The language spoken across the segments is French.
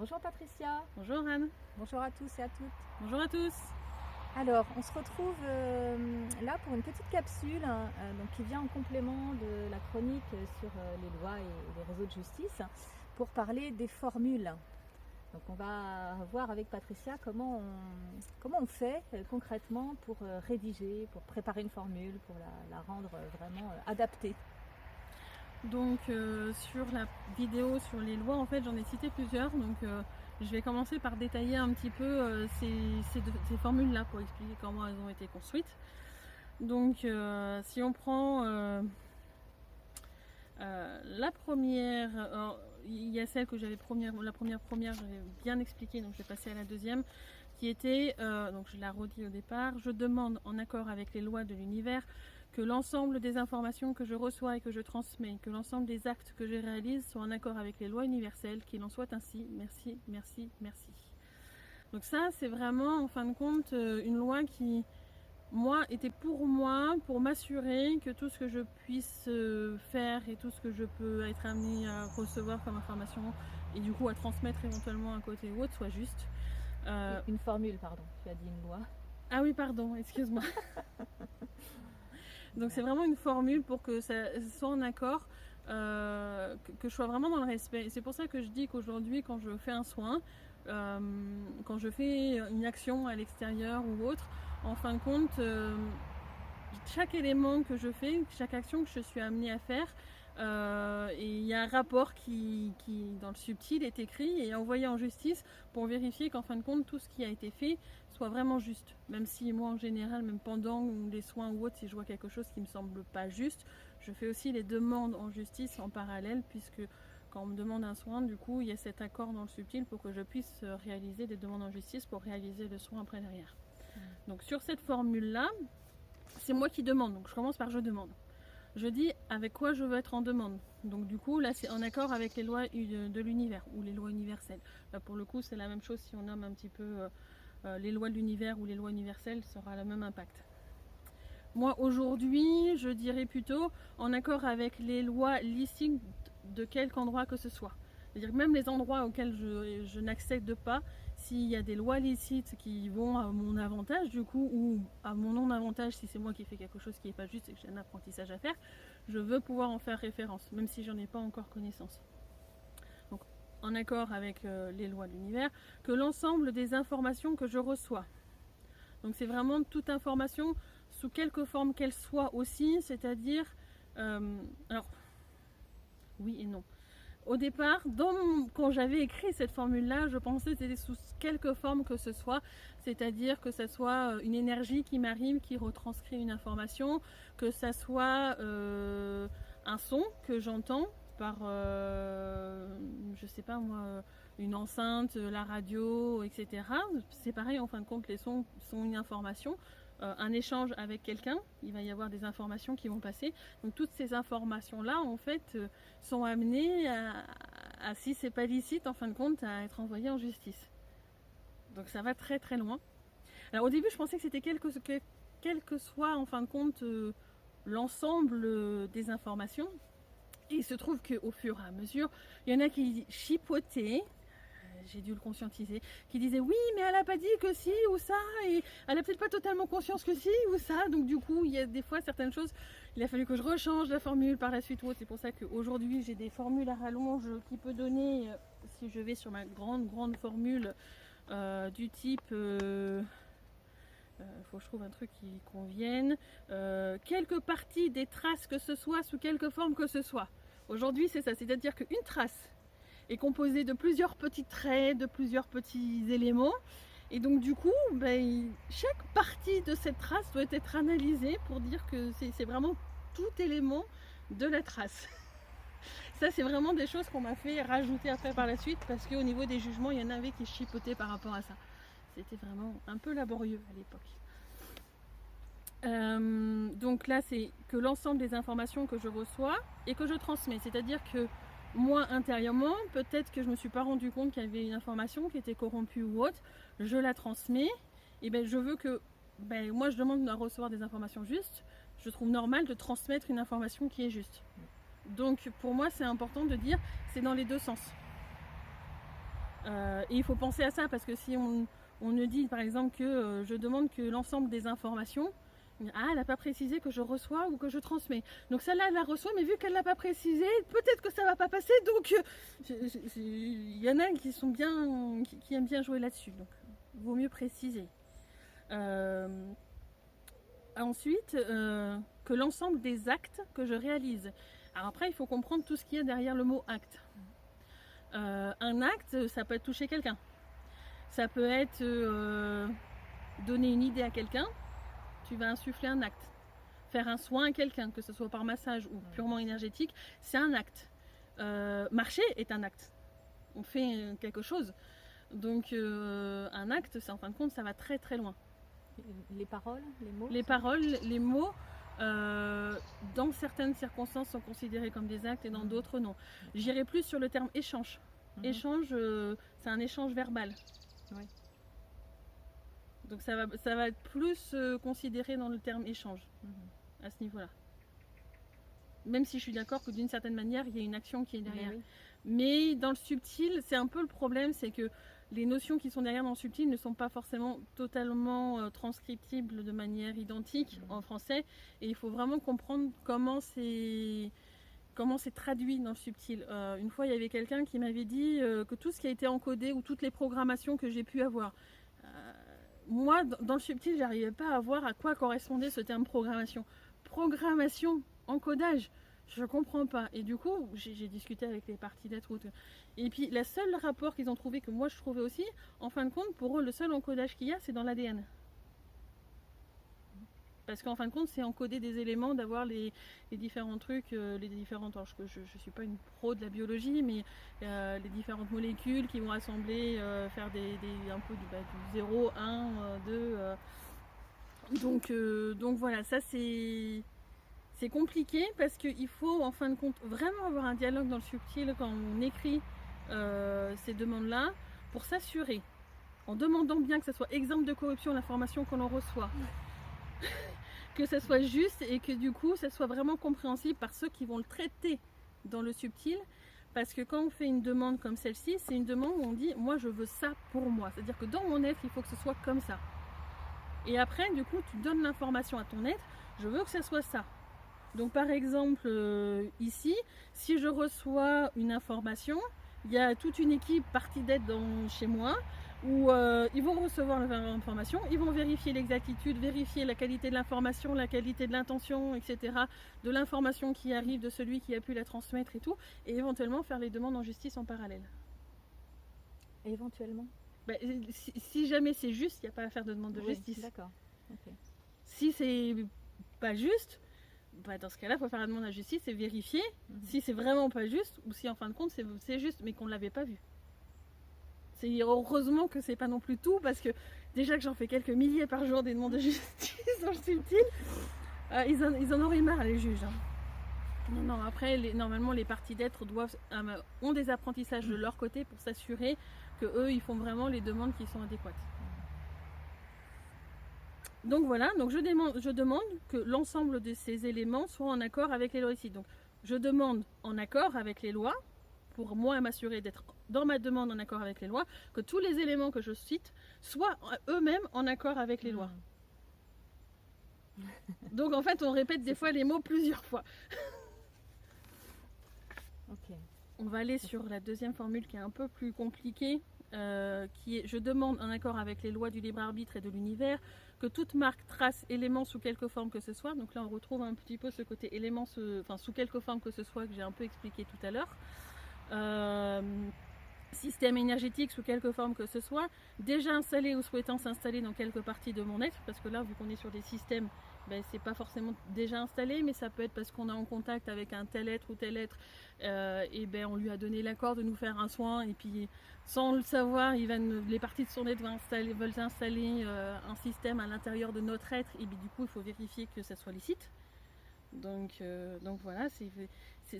Bonjour Patricia, Bonjour Anne. bonjour à tous et à toutes. Bonjour à tous. Alors, on se retrouve là pour une petite capsule donc, qui vient en complément de la chronique sur les lois et les réseaux de justice pour parler des formules. Donc, on va voir avec Patricia comment on fait concrètement pour rédiger, pour préparer une formule, pour la rendre vraiment adaptée. Donc sur la vidéo sur les lois, en fait, j'en ai cité plusieurs. Donc je vais commencer par détailler un petit peu ces formules-là pour expliquer comment elles ont été construites. Donc si on prend la première, il y a celle que j'avais la première j'avais bien expliqué, donc je vais passer à la deuxième, qui était, donc je la redis au départ, je demande en accord avec les lois de l'univers que l'ensemble des informations que je reçois et que je transmets, que l'ensemble des actes que je réalise soient en accord avec les lois universelles, qu'il en soit ainsi, merci, merci, merci. Donc ça, c'est vraiment, en fin de compte, une loi qui, moi, était pour moi, pour m'assurer que tout ce que je puisse faire et tout ce que je peux être amené à recevoir comme information et du coup à transmettre éventuellement un côté ou autre soit juste. Une formule, pardon, tu as dit une loi. Ah oui, pardon, excuse-moi. Donc c'est vraiment une formule pour que ça soit en accord, que je sois vraiment dans le respect. Et c'est pour ça que je dis qu'aujourd'hui, quand je fais un soin, quand je fais une action à l'extérieur ou autre, en fin de compte, chaque élément que je fais, chaque action que je suis amenée à faire, et il y a un rapport qui, dans le subtil, est écrit et envoyé en justice pour vérifier qu'en fin de compte, tout ce qui a été fait soit vraiment juste. Même si moi, en général, même pendant les soins ou autre, si je vois quelque chose qui ne me semble pas juste, je fais aussi les demandes en justice en parallèle, puisque quand on me demande un soin, du coup, il y a cet accord dans le subtil pour que je puisse réaliser des demandes en justice pour réaliser le soin après derrière. Donc sur cette formule-là, c'est moi qui demande, donc je commence par je demande. Je dis avec quoi je veux être en demande. Donc du coup, là, c'est en accord avec les lois de l'univers ou les lois universelles. Là, pour le coup, c'est la même chose si on nomme un petit peu les lois de l'univers ou les lois universelles, ça aura le même impact. Moi, aujourd'hui, je dirais plutôt en accord avec les lois licites de quelque endroit que ce soit. C'est-à-dire que même les endroits auxquels je n'accède pas, s'il y a des lois licites qui vont à mon avantage, du coup, ou à mon non-avantage, si c'est moi qui fais quelque chose qui n'est pas juste et que j'ai un apprentissage à faire, je veux pouvoir en faire référence, même si j'en ai pas encore connaissance. Donc, en accord avec les lois de l'univers, que l'ensemble des informations que je reçois. Donc, c'est vraiment toute information, sous quelque forme qu'elle soit aussi, c'est-à-dire, alors, oui et non. Au départ, quand j'avais écrit cette formule-là, je pensais que c'était sous quelque forme que ce soit, c'est-à-dire que ce soit une énergie qui m'arrive, qui retranscrit une information, que ce soit un son que j'entends par, je sais pas moi, une enceinte, la radio, etc. C'est pareil, en fin de compte, les sons sont une information. Un échange avec quelqu'un, il va y avoir des informations qui vont passer. Donc toutes ces informations-là, en fait, sont amenées à, si c'est pas licite, en fin de compte, à être envoyées en justice. Donc ça va très très loin. Alors au début, je pensais que c'était quel que soit, en fin de compte, l'ensemble des informations. Et il se trouve qu'au fur et à mesure, il y en a qui chipotaient, j'ai dû le conscientiser, qui disait oui mais elle a pas dit que si ou ça et elle a peut-être pas totalement conscience que si ou ça, donc du coup il y a des fois certaines choses, il a fallu que je rechange la formule par la suite ou autre. C'est pour ça qu'aujourd'hui j'ai des formules à rallonge qui peut donner, si je vais sur ma grande formule du type faut que je trouve un truc qui convienne, quelques parties des traces que ce soit sous quelque forme que ce soit. Aujourd'hui c'est ça, c'est-à-dire qu'une trace est composé de plusieurs petits traits, de plusieurs petits éléments. Et donc du coup, chaque partie de cette trace doit être analysée pour dire que c'est vraiment tout élément de la trace. Ça, c'est vraiment des choses qu'on m'a fait rajouter après par la suite parce qu'au niveau des jugements, il y en avait qui chipotaient par rapport à ça. C'était vraiment un peu laborieux à l'époque. Donc là, c'est que l'ensemble des informations que je reçois et que je transmets. C'est-à-dire que moi, intérieurement, peut-être que je ne me suis pas rendu compte qu'il y avait une information qui était corrompue ou autre. Je la transmets. Et je veux que... moi, je demande à recevoir des informations justes. Je trouve normal de transmettre une information qui est juste. Donc, pour moi, c'est important de dire c'est dans les deux sens. Et il faut penser à ça, parce que si on me dit par exemple que je demande que l'ensemble des informations, elle n'a pas précisé que je reçois ou que je transmets. Donc celle-là, elle la reçoit, mais vu qu'elle ne l'a pas précisé, peut-être que ça ne va pas passer. Donc il y en a qui aiment bien jouer là-dessus. Donc il vaut mieux préciser. Ensuite, que l'ensemble des actes que je réalise. Alors après, il faut comprendre tout ce qu'il y a derrière le mot acte. Un acte, ça peut être toucher quelqu'un. Ça peut être donner une idée à quelqu'un. Tu vas insuffler un acte. Faire un soin à quelqu'un, que ce soit par massage ou purement énergétique, c'est un acte. Marcher est un acte. On fait quelque chose. Donc un acte, en fin de compte, ça va très très loin. Les paroles, les mots Les paroles, les mots, dans certaines circonstances sont considérés comme des actes et dans d'autres non. J'irai plus sur le terme échange. Échange, c'est un échange verbal. Oui. Donc ça va être plus considéré dans le terme échange, à ce niveau-là. Même si je suis d'accord que d'une certaine manière, il y a une action qui est derrière. Mais dans le subtil, c'est un peu le problème, c'est que les notions qui sont derrière dans le subtil ne sont pas forcément totalement transcriptibles de manière identique en français. Et il faut vraiment comprendre comment c'est traduit dans le subtil. Une fois, il y avait quelqu'un qui m'avait dit que tout ce qui a été encodé ou toutes les programmations que j'ai pu avoir, moi, dans le subtil, j'arrivais pas à voir à quoi correspondait ce terme programmation. Programmation, encodage, je comprends pas. Et du coup, j'ai discuté avec les parties d'être. Et puis, le seul rapport qu'ils ont trouvé, que moi je trouvais aussi, en fin de compte, pour eux, le seul encodage qu'il y a, c'est dans l'ADN. Parce qu'en fin de compte, c'est encoder des éléments, d'avoir les différents trucs, les différentes. Alors, je ne suis pas une pro de la biologie, mais les différentes molécules qui vont assembler, faire un peu du 0, 1, 2. Donc voilà, ça c'est compliqué parce qu'il faut en fin de compte vraiment avoir un dialogue dans le subtil quand on écrit ces demandes-là pour s'assurer, en demandant bien que ce soit exemple de corruption l'information que l'on reçoit. Que ça soit juste et que du coup ça soit vraiment compréhensible par ceux qui vont le traiter dans le subtil, parce que quand on fait une demande comme celle-ci, c'est une demande où on dit moi je veux ça pour moi, c'est-à-dire que dans mon être il faut que ce soit comme ça, et après du coup tu donnes l'information à ton être, je veux que ça soit ça. Donc par exemple ici, si je reçois une information, il y a toute une équipe partie d'être chez moi où ils vont recevoir l'information, ils vont vérifier l'exactitude, vérifier la qualité de l'information, la qualité de l'intention, etc., de l'information qui arrive de celui qui a pu la transmettre et tout, et éventuellement faire les demandes en justice en parallèle. Éventuellement si jamais c'est juste, il n'y a pas à faire de demande de justice. D'accord. Okay. Si c'est pas juste, dans ce cas-là, il faut faire la demande à la justice et vérifier si c'est vraiment pas juste ou si en fin de compte c'est juste, mais qu'on ne l'avait pas vu. C'est heureusement que c'est pas non plus tout, parce que déjà que j'en fais quelques milliers par jour des demandes de justice dans le subtil, ils en auraient marre les juges. Non, après normalement les parties d'être ont des apprentissages de leur côté pour s'assurer que eux ils font vraiment les demandes qui sont adéquates. Donc voilà, donc je demande que l'ensemble de ces éléments soient en accord avec les lois ici. Donc je demande en accord avec les lois, pour moi m'assurer d'être dans ma demande en accord avec les lois, que tous les éléments que je cite soient eux-mêmes en accord avec les lois. Donc en fait on répète des fois les mots plusieurs fois. Okay. On va aller sur la deuxième formule qui est un peu plus compliquée, qui est: je demande en accord avec les lois du libre arbitre et de l'univers que toute marque, trace, élément sous quelque forme que ce soit. Donc là on retrouve un petit peu ce côté élément, sous quelque forme que ce soit que j'ai un peu expliqué tout à l'heure. Système énergétique sous quelque forme que ce soit, déjà installé ou souhaitant s'installer dans quelque partie de mon être, parce que là vu qu'on est sur des systèmes, c'est pas forcément déjà installé, mais ça peut être parce qu'on est en contact avec un tel être ou tel être, et on lui a donné l'accord de nous faire un soin, et puis sans le savoir, les parties de son être veulent installer un système à l'intérieur de notre être, et du coup il faut vérifier que ça soit licite. Donc voilà,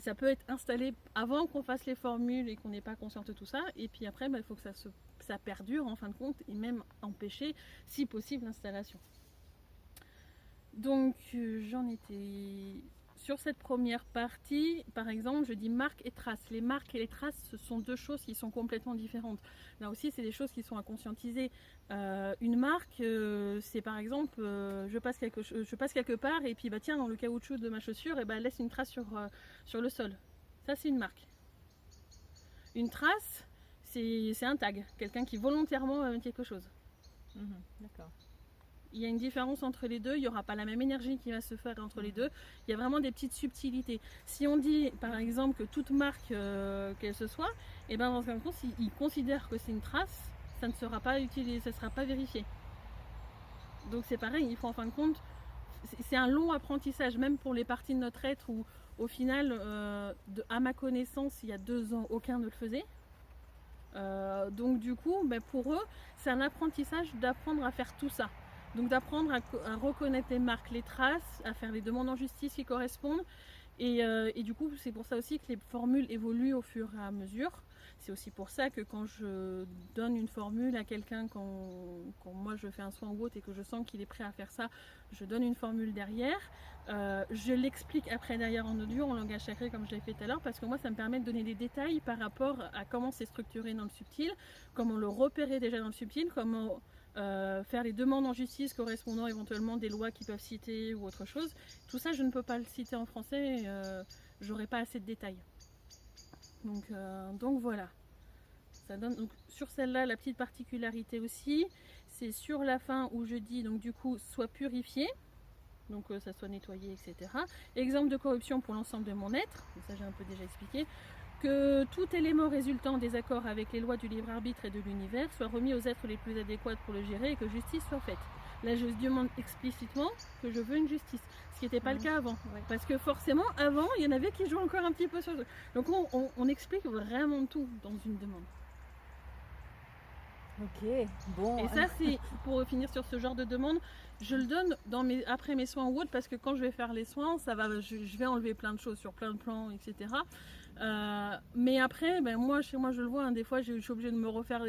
ça peut être installé avant qu'on fasse les formules et qu'on n'ait pas conscience de tout ça, et puis après il faut que ça perdure en fin de compte, et même empêcher si possible l'installation. Donc j'en étais sur cette première partie, par exemple, je dis marque et trace. Les marques et les traces, ce sont deux choses qui sont complètement différentes. Là aussi, c'est des choses qui sont à conscientiser. Une marque, c'est par exemple, je passe quelque part et puis bah tiens, dans le caoutchouc de ma chaussure, et bah, elle laisse une trace sur le sol. Ça, c'est une marque. Une trace, c'est un tag, quelqu'un qui volontairement va mettre quelque chose. D'accord. Il y a une différence entre les deux, il n'y aura pas la même énergie qui va se faire entre les deux. Il y a vraiment des petites subtilités. Si on dit par exemple que toute marque qu'elle se soit, et ben dans un cas, s'ils considèrent que c'est une trace, ça ne sera pas utilisé, ça ne sera pas vérifié. Donc c'est pareil, il faut en fin de compte, c'est un long apprentissage, même pour les parties de notre être où au final, à ma connaissance, il y a 2 ans, aucun ne le faisait. Donc du coup, ben, pour eux, c'est un apprentissage d'apprendre à faire tout ça. Donc d'apprendre à reconnaître les marques, les traces, à faire les demandes en justice qui correspondent. Et du coup, c'est pour ça aussi que les formules évoluent au fur et à mesure. C'est aussi pour ça que quand je donne une formule à quelqu'un, quand moi je fais un soin ou autre et que je sens qu'il est prêt à faire ça, je donne une formule derrière. Je l'explique après derrière en audio, en langage sacré comme je l'ai fait tout à l'heure, parce que moi ça me permet de donner des détails par rapport à comment c'est structuré dans le subtil, comment le repérer déjà dans le subtil, comment faire les demandes en justice correspondant éventuellement des lois qui peuvent citer ou autre chose. Tout ça je ne peux pas le citer en français, j'aurais pas assez de détails. Donc voilà. Ça donne, donc, sur celle-là, la petite particularité aussi, c'est sur la fin où je dis donc du coup soit purifié, donc ça soit nettoyé, etc. Exemple de corruption pour l'ensemble de mon être, ça j'ai un peu déjà expliqué. Que tout élément résultant des accords avec les lois du libre arbitre et de l'univers soit remis aux êtres les plus adéquats pour le gérer et que justice soit faite. Là, je demande explicitement que je veux une justice, ce qui n'était pas le cas avant. Ouais. Parce que forcément, avant, il y en avait qui jouaient encore un petit peu sur le... Donc on explique vraiment tout dans une demande. Ok, bon. Et ça, c'est pour finir sur ce genre de demande, je le donne après mes soins ou autre, parce que quand je vais faire les soins, je vais enlever plein de choses sur plein de plans, etc. Mais après, ben chez moi je le vois, hein, des fois j'étais obligée de me refaire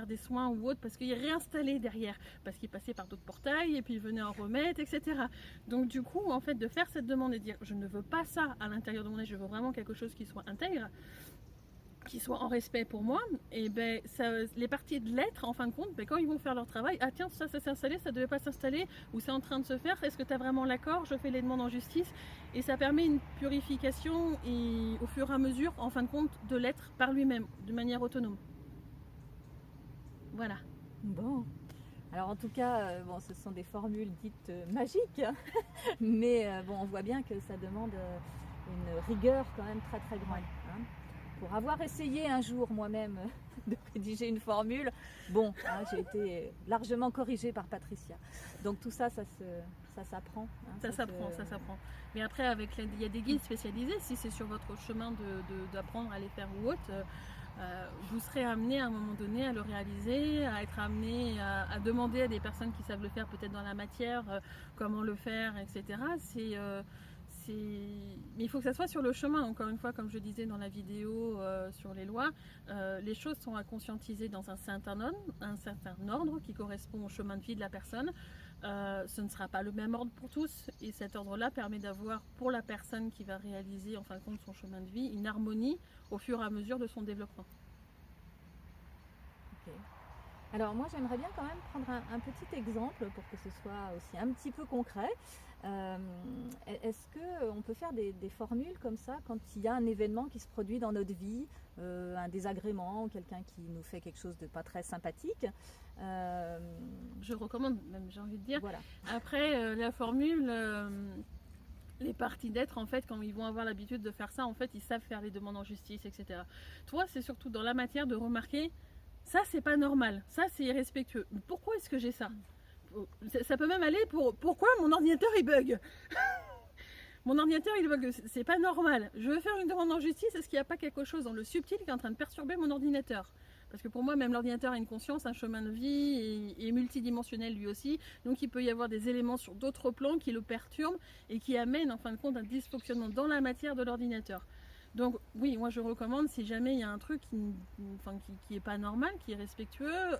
des soins ou autre parce qu'il réinstallait derrière, parce qu'il passait par d'autres portails et puis il venait en remettre, etc. Donc du coup, en fait, de faire cette demande et de dire je ne veux pas ça à l'intérieur de mon être, je veux vraiment quelque chose qui soit intègre, qui soit en respect pour moi, et ben les parties de l'être, en fin de compte, ben, quand ils vont faire leur travail, ah tiens, ça s'est installé, ça devait pas s'installer, ou c'est en train de se faire, est-ce que tu as vraiment l'accord, je fais les demandes en justice, et ça permet une purification et au fur et à mesure, en fin de compte, de l'être par lui-même, de manière autonome. Voilà. Bon. Alors en tout cas, bon, ce sont des formules dites magiques, mais bon, on voit bien que ça demande une rigueur quand même très très grande. Hein. Pour avoir essayé un jour moi-même de rédiger une formule, bon, hein, j'ai été largement corrigée par Patricia. Donc tout ça, ça s'apprend. Hein, ça s'apprend. Mais après, il y a des guides spécialisés. Si c'est sur votre chemin d'apprendre à les faire ou autre, vous serez amené à un moment donné à le réaliser, à être amené à demander à des personnes qui savent le faire peut-être dans la matière, comment le faire, etc. Mais il faut que ça soit sur le chemin, encore une fois, comme je disais dans la vidéo sur les lois, les choses sont à conscientiser dans un certain ordre qui correspond au chemin de vie de la personne. Ce ne sera pas le même ordre pour tous, et cet ordre-là permet d'avoir pour la personne qui va réaliser en fin de compte son chemin de vie une harmonie au fur et à mesure de son développement. Okay. Alors moi j'aimerais bien quand même prendre un petit exemple pour que ce soit aussi un petit peu concret. Est-ce qu'on peut faire des formules comme ça quand il y a un événement qui se produit dans notre vie, un désagrément, quelqu'un qui nous fait quelque chose de pas très sympathique? Je recommande même, j'ai envie de dire. Voilà. Après la formule, les parties d'être, en fait, quand ils vont avoir l'habitude de faire ça, en fait, ils savent faire les demandes en justice, etc. Toi, c'est surtout dans la matière de remarquer, ça c'est pas normal, ça c'est irrespectueux. Pourquoi est-ce que j'ai ça? Ça peut même aller pour pourquoi mon ordinateur il bug. Mon ordinateur il bug, c'est pas normal. Je veux faire une demande en justice, est-ce qu'il n'y a pas quelque chose dans le subtil qui est en train de perturber mon ordinateur? Parce que pour moi, même l'ordinateur a une conscience, un chemin de vie et multidimensionnel lui aussi. Donc il peut y avoir des éléments sur d'autres plans qui le perturbent et qui amènent en fin de compte un dysfonctionnement dans la matière de l'ordinateur. Donc oui, moi je recommande si jamais il y a un truc qui est pas normal, qui est respectueux,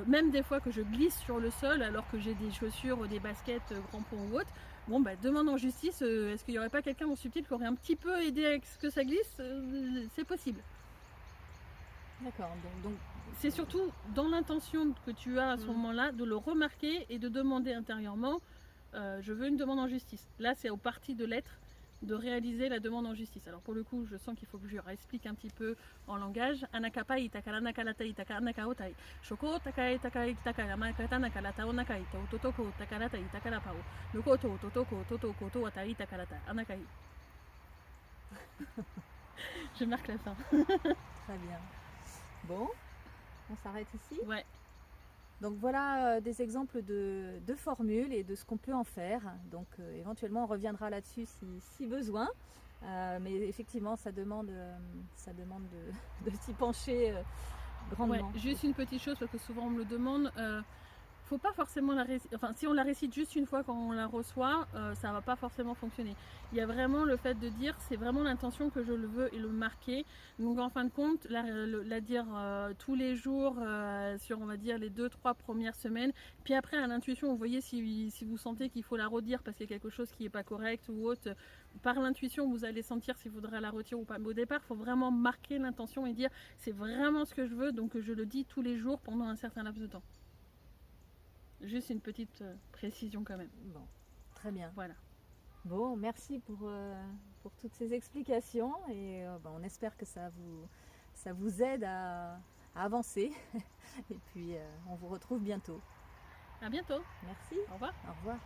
même des fois que je glisse sur le sol alors que j'ai des chaussures ou des baskets, crampons ou autres, bon bah demande en justice, est-ce qu'il n'y aurait pas quelqu'un en subtil qui aurait un petit peu aidé à ce que ça glisse? C'est possible. D'accord. Donc, C'est surtout dans l'intention que tu as à ce moment-là de le remarquer et de demander intérieurement, je veux une demande en justice. Là c'est au parti de l'être de réaliser la demande en justice. Alors pour le coup, je sens qu'il faut que je explique un petit peu en langage. Anakapai takara nakalatai takara nakaotai. Shoko takai takai takara makata nakalata onakai. Totoko takaratai takara pao. Nokoto totoko totoko to atai takarata. Anakai. Je marque la fin. très bien. Bon, on s'arrête ici. Ouais. Donc voilà des exemples de formules et de ce qu'on peut en faire. Donc éventuellement on reviendra là-dessus si besoin. Mais effectivement ça demande de s'y pencher grandement. Ouais, juste une petite chose parce que souvent on me le demande. Faut pas forcément la réciter. Enfin, si on la récite juste une fois quand on la reçoit, ça va pas forcément fonctionner. Il y a vraiment le fait de dire, c'est vraiment l'intention que je le veux et le marquer. Donc en fin de compte, la dire tous les jours sur, on va dire, les 2-3 premières semaines. Puis après, à l'intuition, vous voyez si vous sentez qu'il faut la redire parce qu'il y a quelque chose qui n'est pas correct ou autre. Par l'intuition, vous allez sentir s'il faudra la retirer ou pas. Mais au départ, il faut vraiment marquer l'intention et dire, c'est vraiment ce que je veux, donc je le dis tous les jours pendant un certain laps de temps. Juste une petite précision quand même. Bon, très bien. Voilà. Bon, merci pour toutes ces explications et on espère que ça vous aide à avancer. Et puis on vous retrouve bientôt. À bientôt. Merci. Au revoir. Au revoir.